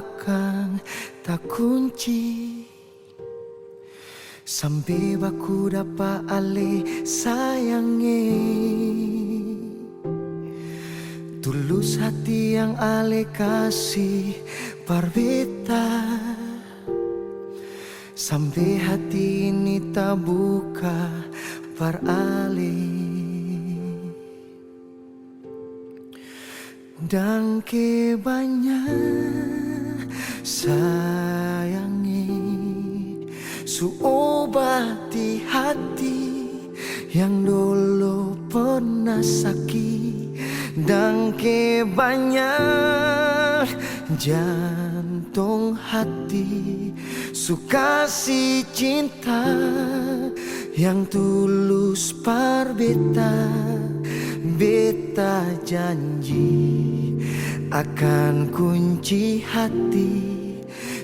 akan tak kunci sampai baku dapat ale sayangi. Tulus hati yang ale kasih parbeta sampai hati ini tak buka par ale. Dan ke banyak sayangi su obati hati yang dulu pernah sakit. Dan ke banyak jantung hati su kasih cinta yang tulus par beta. Beta janji akan kunci hati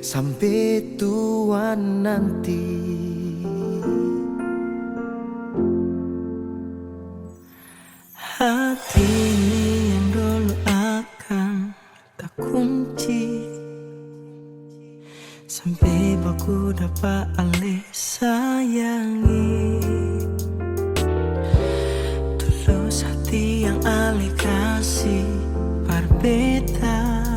sampai tua nanti. Hati ini yang dulu akan tak kunci sampai baku dapat ale sayangi. Tulus hati yang ale kasih parbeta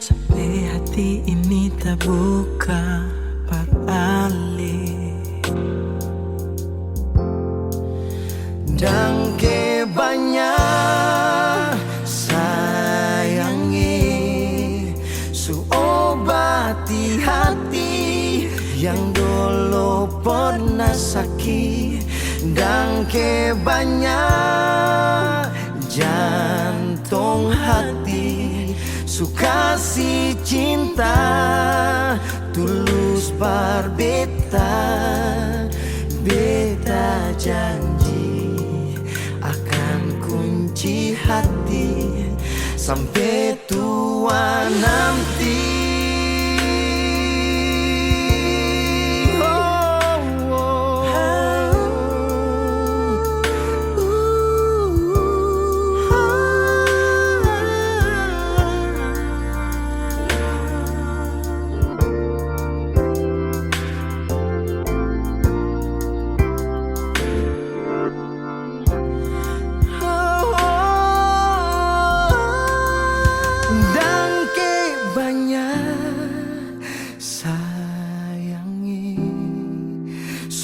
sampai hati ini tak buka par ale. Dan ke banyak sayangi su obati hati yang dulu pernah sakit. Dan ke banyak jantung hati su kasih cinta tulus par beta. Beta janji akan kunci hati sampai tua nanti.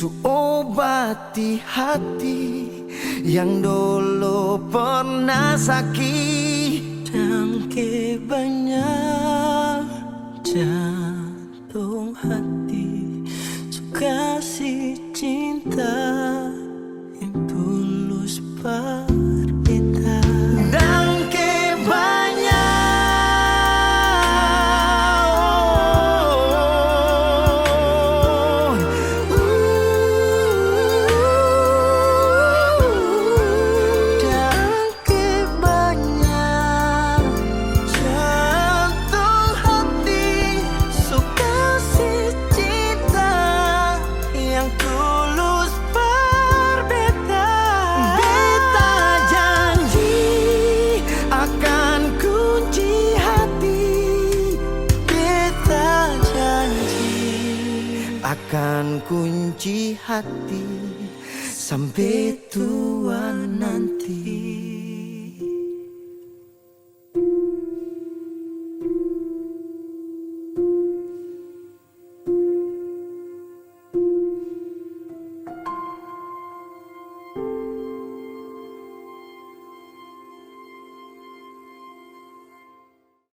Su obati hati yang dulu pernah sakit. Dan ke banyak jantung hati su kasih cinta yang tulus par beta. Dan ke banyak akan kunci hati sampai tua nanti.